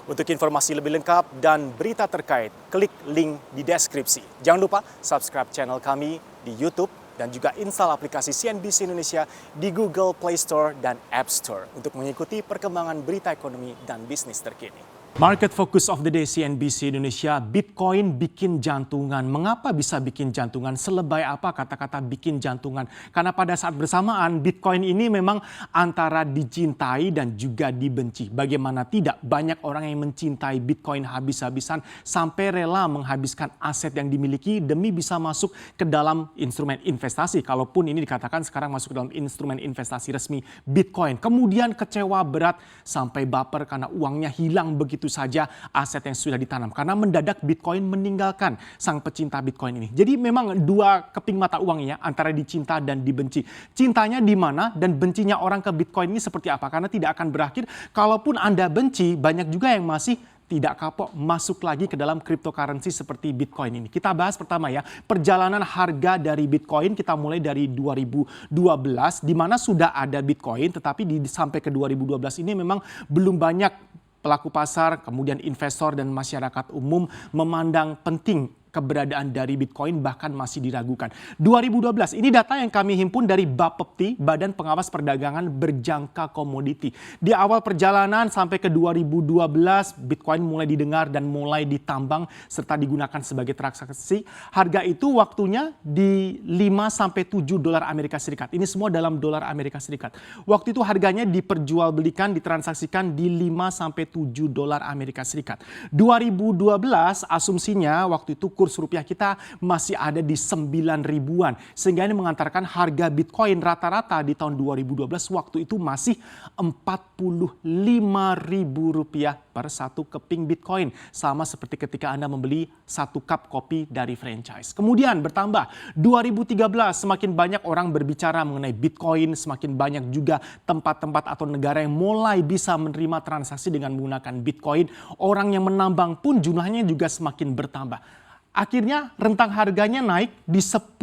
Untuk informasi lebih lengkap dan berita terkait, klik link di deskripsi. Jangan lupa subscribe channel kami di YouTube dan juga install aplikasi CNBC Indonesia di Google Play Store dan App Store untuk mengikuti perkembangan berita ekonomi dan bisnis terkini. Market focus of the day CNBC Indonesia, Bitcoin bikin jantungan. Mengapa bisa bikin jantungan? Selebay apa kata-kata bikin jantungan? Karena pada saat bersamaan Bitcoin ini memang antara dicintai dan juga dibenci. Bagaimana tidak, banyak orang yang mencintai Bitcoin habis-habisan sampai rela menghabiskan aset yang dimiliki demi bisa masuk ke dalam instrumen investasi. Kalaupun ini dikatakan sekarang masuk ke dalam instrumen investasi resmi Bitcoin. Kemudian kecewa berat sampai baper karena uangnya hilang begitu saja aset yang sudah ditanam. Karena mendadak Bitcoin meninggalkan sang pecinta Bitcoin ini. Jadi memang dua keping mata uangnya antara dicinta dan dibenci. Cintanya di mana dan bencinya orang ke Bitcoin ini seperti apa? Karena tidak akan berakhir. Kalaupun Anda benci, banyak juga yang masih tidak kapok masuk lagi ke dalam cryptocurrency seperti Bitcoin ini. Kita bahas pertama ya, perjalanan harga dari Bitcoin. Kita mulai dari 2012 di mana sudah ada Bitcoin, tetapi sampai ke 2012 ini memang belum banyak pelaku pasar, kemudian investor dan masyarakat umum memandang penting keberadaan dari Bitcoin, bahkan masih diragukan. 2012, ini data yang kami himpun dari Bapepti, Badan Pengawas Perdagangan Berjangka Komoditi. Di awal perjalanan sampai ke 2012, Bitcoin mulai didengar dan mulai ditambang serta digunakan sebagai transaksi. Harga itu waktunya di 5-7 dolar Amerika Serikat. Ini semua dalam dolar Amerika Serikat. Waktu itu harganya diperjualbelikan, ditransaksikan di 5-7 dolar Amerika Serikat. 2012, asumsinya waktu itu kurs rupiah kita masih ada di 9 ribuan. Sehingga ini mengantarkan harga Bitcoin rata-rata di tahun 2012 waktu itu masih 45 ribu rupiah per satu keping Bitcoin. Sama seperti ketika Anda membeli satu cup kopi dari franchise. Kemudian bertambah, 2013 semakin banyak orang berbicara mengenai Bitcoin, semakin banyak juga tempat-tempat atau negara yang mulai bisa menerima transaksi dengan menggunakan Bitcoin. Orang yang menambang pun jumlahnya juga semakin bertambah. Akhirnya rentang harganya naik di 10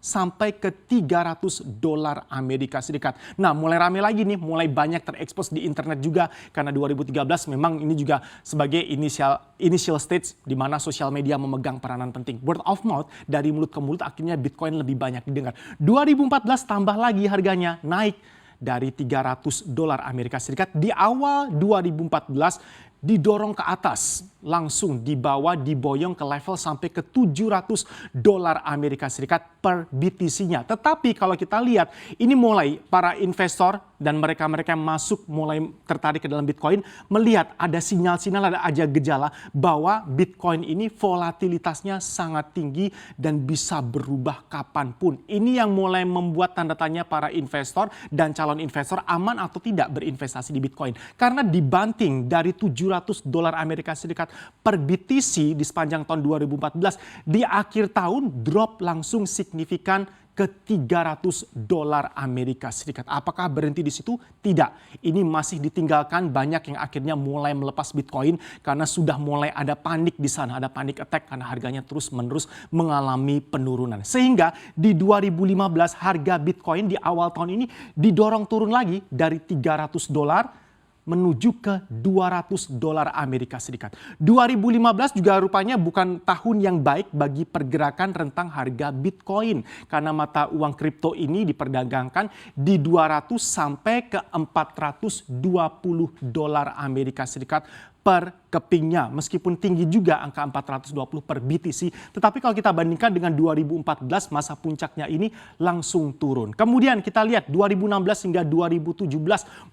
sampai ke 300 dolar Amerika Serikat. Nah, mulai rame lagi nih, mulai banyak terekspos di internet juga karena 2013 memang ini juga sebagai initial stage di mana sosial media memegang peranan penting. Word of mouth dari mulut ke mulut akhirnya Bitcoin lebih banyak didengar. 2014 tambah lagi harganya naik dari 300 dolar Amerika Serikat. Di awal 2014 didorong ke atas, langsung dibawa, diboyong ke level sampai ke 700 dolar Amerika Serikat per BTC-nya. Tetapi kalau kita lihat, ini mulai para investor dan mereka-mereka yang masuk mulai tertarik ke dalam Bitcoin, melihat ada sinyal-sinyal, ada aja gejala bahwa Bitcoin ini volatilitasnya sangat tinggi dan bisa berubah kapanpun. Ini yang mulai membuat tanda tanya para investor dan calon investor aman atau tidak berinvestasi di Bitcoin. Karena dibanting dari 700 dolar Amerika Serikat per BTC di sepanjang tahun 2014, di akhir tahun drop langsung signifikan ke 300 dolar Amerika Serikat. Apakah berhenti di situ? Tidak. Ini masih ditinggalkan, banyak yang akhirnya mulai melepas Bitcoin karena sudah mulai ada panik di sana, ada panik attack karena harganya terus-menerus mengalami penurunan. Sehingga di 2015 harga Bitcoin di awal tahun ini didorong turun lagi dari 300 dolar menuju ke 200 dolar Amerika Serikat. 2015 juga rupanya bukan tahun yang baik bagi pergerakan rentang harga Bitcoin. Karena mata uang kripto ini diperdagangkan di 200 sampai ke 420 dolar Amerika Serikat per kepingnya. Meskipun tinggi juga angka 420 per BTC. Tetapi kalau kita bandingkan dengan 2014 masa puncaknya ini langsung turun. Kemudian kita lihat 2016 hingga 2017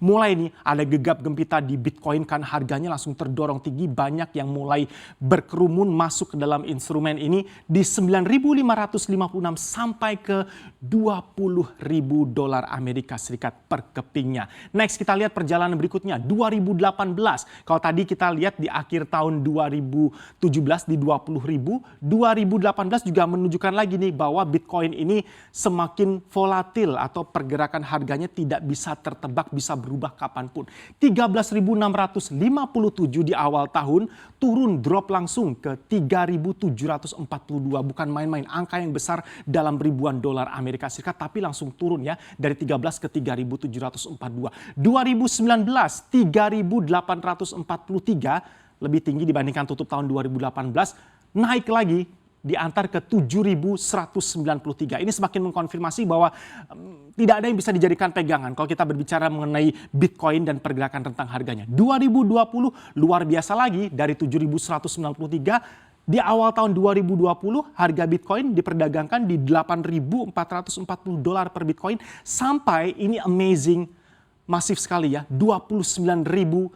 mulai nih ada gegap gempita di Bitcoin kan harganya langsung terdorong tinggi. Banyak yang mulai berkerumun masuk ke dalam instrumen ini di 9.556 sampai ke 20.000 dolar Amerika Serikat per kepingnya. Next kita lihat perjalanan berikutnya 2018. Kalau tadi kita lihat di akhir tahun 2017 di 20.000, 2018 juga menunjukkan lagi nih bahwa Bitcoin ini semakin volatil atau pergerakan harganya tidak bisa tertebak, bisa berubah kapanpun. 13.657 di awal tahun turun drop langsung ke 3.742, bukan main-main, angka yang besar dalam ribuan dolar Amerika Serikat tapi langsung turun ya dari 13 ke 3.742. 2019 3.843 lebih tinggi dibandingkan tutup tahun 2018, naik lagi diantar ke 7.193. Ini semakin mengkonfirmasi bahwa tidak ada yang bisa dijadikan pegangan kalau kita berbicara mengenai Bitcoin dan pergerakan rentang harganya. 2020 luar biasa lagi, dari 7.193 di awal tahun 2020 harga Bitcoin diperdagangkan di $8.440 per Bitcoin, sampai ini amazing, masif sekali ya, $29.001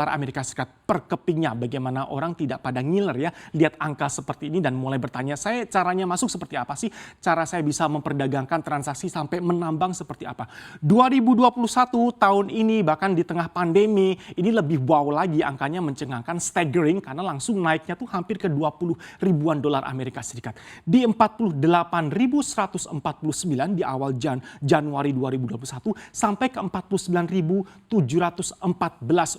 Amerika Serikat per kepingnya. Bagaimana orang tidak pada ngiler ya lihat angka seperti ini dan mulai bertanya, saya caranya masuk seperti apa sih? Cara saya bisa memperdagangkan transaksi sampai menambang seperti apa? 2021 tahun ini bahkan di tengah pandemi ini lebih wow lagi, angkanya mencengangkan, staggering, karena langsung naiknya tuh hampir ke 20 ribuan dolar Amerika Serikat. Di 48.149 di awal Januari 2021 sampai ke 49.714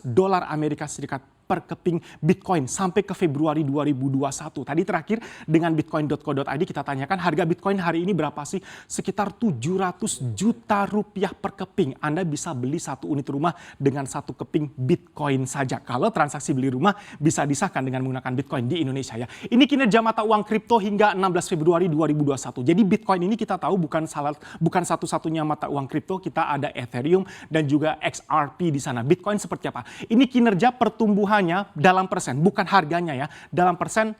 dolar Amerika Serikat per keping Bitcoin sampai ke Februari 2021. Tadi terakhir dengan bitcoin.co.id kita tanyakan harga Bitcoin hari ini berapa sih? Sekitar 700 juta rupiah per keping. Anda bisa beli satu unit rumah dengan satu keping Bitcoin saja. Kalau transaksi beli rumah bisa disahkan dengan menggunakan Bitcoin di Indonesia ya. Ini kinerja mata uang kripto hingga 16 Februari 2021. Jadi Bitcoin ini kita tahu bukan satu-satunya mata uang kripto. Kita ada Ethereum dan juga XRP di sana. Bitcoin seperti apa? Ini kinerja pertumbuhan dalam persen, bukan harganya ya, dalam persen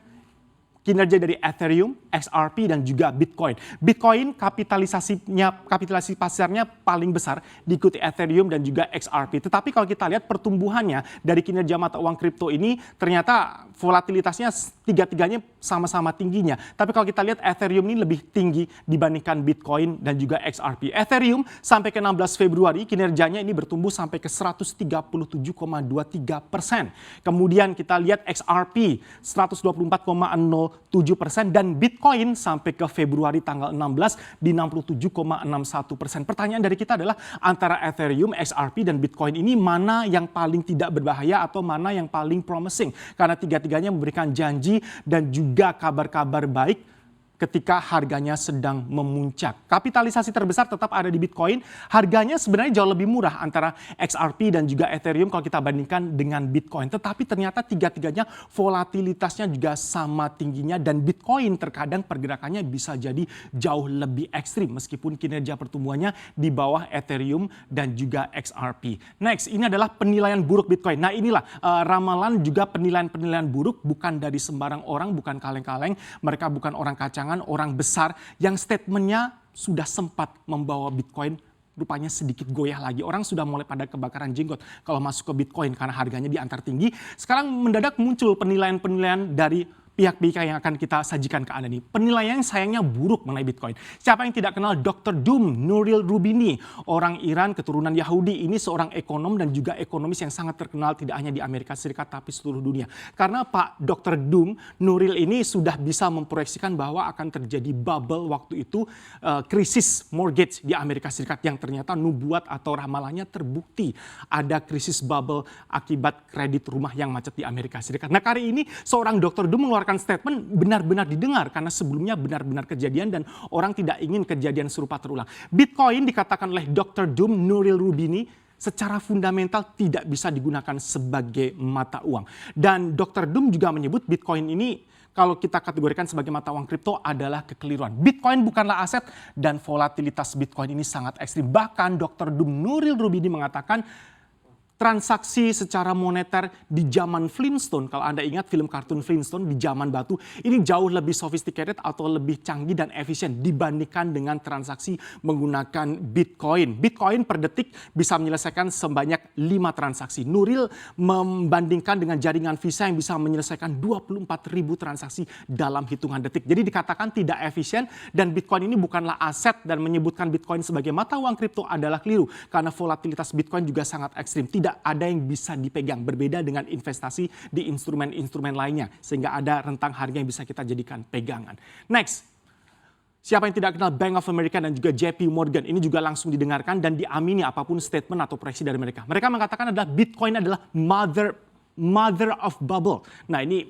kinerja dari Ethereum, XRP, dan juga Bitcoin. Bitcoin kapitalisasi pasarnya paling besar, diikuti Ethereum dan juga XRP. Tetapi kalau kita lihat pertumbuhannya dari kinerja mata uang kripto ini, ternyata volatilitasnya tiga-tiganya sama-sama tingginya. Tapi kalau kita lihat Ethereum ini lebih tinggi dibandingkan Bitcoin dan juga XRP. Ethereum sampai ke 16 Februari kinerjanya ini bertumbuh sampai ke 137,23%. Kemudian kita lihat XRP 124,07% dan Bitcoin sampai ke Februari tanggal 16 di 67,61%. Pertanyaan dari kita adalah antara Ethereum, XRP, dan Bitcoin ini mana yang paling tidak berbahaya atau mana yang paling promising? Karena tiga-tiganya memberikan janji dan juga kabar-kabar baik ketika harganya sedang memuncak. Kapitalisasi terbesar tetap ada di Bitcoin. Harganya sebenarnya jauh lebih murah antara XRP dan juga Ethereum kalau kita bandingkan dengan Bitcoin. Tetapi ternyata tiga-tiganya volatilitasnya juga sama tingginya dan Bitcoin terkadang pergerakannya bisa jadi jauh lebih ekstrim meskipun kinerja pertumbuhannya di bawah Ethereum dan juga XRP. Next, ini adalah penilaian buruk Bitcoin. Nah inilah ramalan juga penilaian-penilaian buruk bukan dari sembarang orang, bukan kaleng-kaleng. Mereka bukan orang kacangan, orang besar yang statementnya sudah sempat membawa Bitcoin rupanya sedikit goyah lagi. Orang sudah mulai pada kebakaran jenggot kalau masuk ke Bitcoin karena harganya diantar tinggi. Sekarang mendadak muncul penilaian-penilaian dari pihak-pihak yang akan kita sajikan ke Anda nih. Penilaian sayangnya buruk mengenai Bitcoin. Siapa yang tidak kenal Dr. Doom, Nuril Rubini, orang Iran keturunan Yahudi. Ini seorang ekonom dan juga ekonomis yang sangat terkenal tidak hanya di Amerika Serikat tapi seluruh dunia. Karena Pak Dr. Doom, Nuril ini sudah bisa memproyeksikan bahwa akan terjadi bubble waktu itu, krisis mortgage di Amerika Serikat yang ternyata nubuat atau ramalannya terbukti. Ada krisis bubble akibat kredit rumah yang macet di Amerika Serikat. Nah kali ini seorang Dr. Doom mengeluarkan statement benar-benar didengar karena sebelumnya benar-benar kejadian dan orang tidak ingin kejadian serupa terulang. Bitcoin dikatakan oleh Dr. Doom, Nuril Rubini, secara fundamental tidak bisa digunakan sebagai mata uang. Dan Dr. Doom juga menyebut Bitcoin ini kalau kita kategorikan sebagai mata uang kripto adalah kekeliruan. Bitcoin bukanlah aset dan volatilitas Bitcoin ini sangat ekstrim. Bahkan Dr. Doom, Nuril Rubini mengatakan transaksi secara moneter di zaman Flintstone, kalau Anda ingat film kartun Flintstone di zaman batu, ini jauh lebih sophisticated atau lebih canggih dan efisien dibandingkan dengan transaksi menggunakan Bitcoin. Bitcoin per detik bisa menyelesaikan sebanyak 5 transaksi. Nuril membandingkan dengan jaringan Visa yang bisa menyelesaikan 24.000 transaksi dalam hitungan detik. Jadi dikatakan tidak efisien dan Bitcoin ini bukanlah aset dan menyebutkan Bitcoin sebagai mata uang kripto adalah keliru karena volatilitas Bitcoin juga sangat ekstrim. Tidak ada yang bisa dipegang, berbeda dengan investasi di instrumen-instrumen lainnya, sehingga ada rentang harga yang bisa kita jadikan pegangan. Next, siapa yang tidak kenal Bank of America dan juga JP Morgan, ini juga langsung didengarkan dan diamini apapun statement atau proyeksi dari mereka. Mereka mengatakan adalah Bitcoin adalah mother of bubble. Nah ini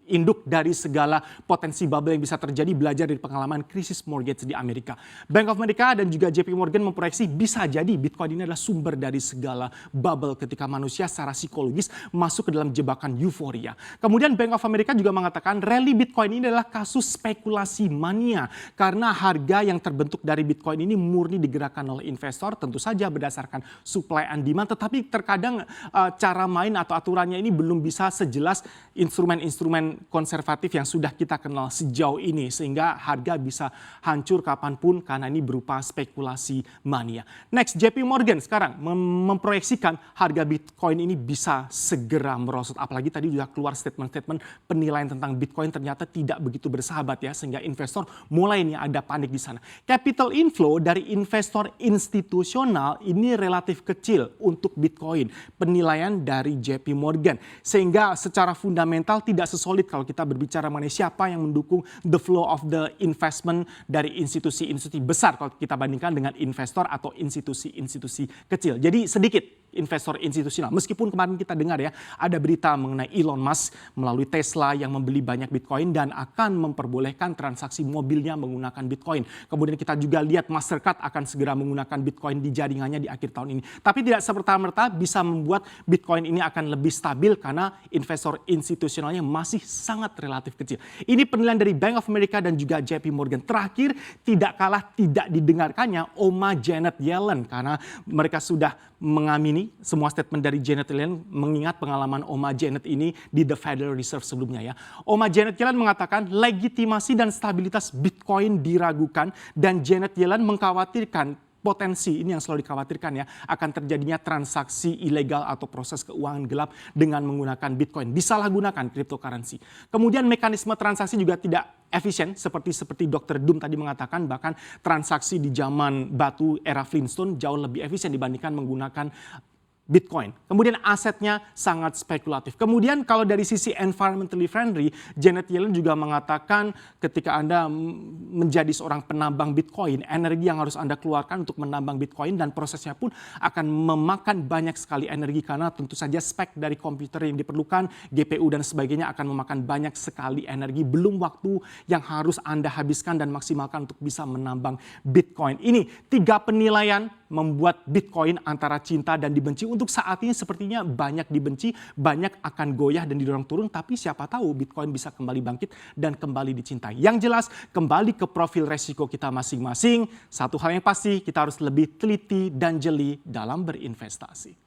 induk dari segala potensi bubble yang bisa terjadi, belajar dari pengalaman krisis mortgage di Amerika. Bank of America dan juga JP Morgan memproyeksi bisa jadi Bitcoin ini adalah sumber dari segala bubble ketika manusia secara psikologis masuk ke dalam jebakan euforia. Kemudian Bank of America juga mengatakan rally Bitcoin ini adalah kasus spekulasi mania karena harga yang terbentuk dari Bitcoin ini murni digerakkan oleh investor, tentu saja berdasarkan supply and demand, tetapi terkadang cara main atau aturannya ini belum bisa sejelas instrumen-instrumen konservatif yang sudah kita kenal sejauh ini, sehingga harga bisa hancur kapanpun karena ini berupa spekulasi mania. Next, JP Morgan sekarang memproyeksikan harga Bitcoin ini bisa segera merosot, apalagi tadi juga keluar statement-statement penilaian tentang Bitcoin ternyata tidak begitu bersahabat ya, sehingga investor mulai nih ada panik di sana. Capital inflow dari investor institusional ini relatif kecil untuk Bitcoin, penilaian dari JP Morgan, sehingga secara fundamental tidak sesolid kalau kita berbicara mengenai siapa yang mendukung the flow of the investment dari institusi-institusi besar kalau kita bandingkan dengan investor atau institusi-institusi kecil. Jadi sedikit investor institusional. Meskipun kemarin kita dengar ya, ada berita mengenai Elon Musk melalui Tesla yang membeli banyak Bitcoin dan akan memperbolehkan transaksi mobilnya menggunakan Bitcoin. Kemudian kita juga lihat Mastercard akan segera menggunakan Bitcoin di jaringannya di akhir tahun ini. Tapi tidak serta-merta bisa membuat Bitcoin ini akan lebih stabil karena investor institusionalnya masih sangat relatif kecil. Ini penilaian dari Bank of America dan juga JP Morgan. Terakhir, tidak kalah tidak didengarkannya Oma Janet Yellen karena mereka sudah mengamini semua statement dari Janet Yellen mengingat pengalaman Oma Janet ini di The Federal Reserve sebelumnya ya. Oma Janet Yellen mengatakan legitimasi dan stabilitas Bitcoin diragukan dan Janet Yellen mengkhawatirkan potensi ini yang selalu dikhawatirkan ya, akan terjadinya transaksi ilegal atau proses keuangan gelap dengan menggunakan Bitcoin, disalahgunakan cryptocurrency. Kemudian mekanisme transaksi juga tidak efisien seperti Dr. Doom tadi mengatakan, bahkan transaksi di zaman batu era Flintstone jauh lebih efisien dibandingkan menggunakan Bitcoin. Kemudian asetnya sangat spekulatif. Kemudian kalau dari sisi environmentally friendly, Janet Yellen juga mengatakan ketika Anda menjadi seorang penambang Bitcoin, energi yang harus Anda keluarkan untuk menambang Bitcoin dan prosesnya pun akan memakan banyak sekali energi karena tentu saja spek dari komputer yang diperlukan, GPU dan sebagainya akan memakan banyak sekali energi, belum waktu yang harus Anda habiskan dan maksimalkan untuk bisa menambang Bitcoin. Ini 3 penilaian membuat Bitcoin antara cinta dan dibenci. Untuk saat ini sepertinya banyak dibenci, banyak akan goyah dan didorong turun, tapi siapa tahu Bitcoin bisa kembali bangkit dan kembali dicintai. Yang jelas, kembali ke profil resiko kita masing-masing. Satu hal yang pasti, kita harus lebih teliti dan jeli dalam berinvestasi.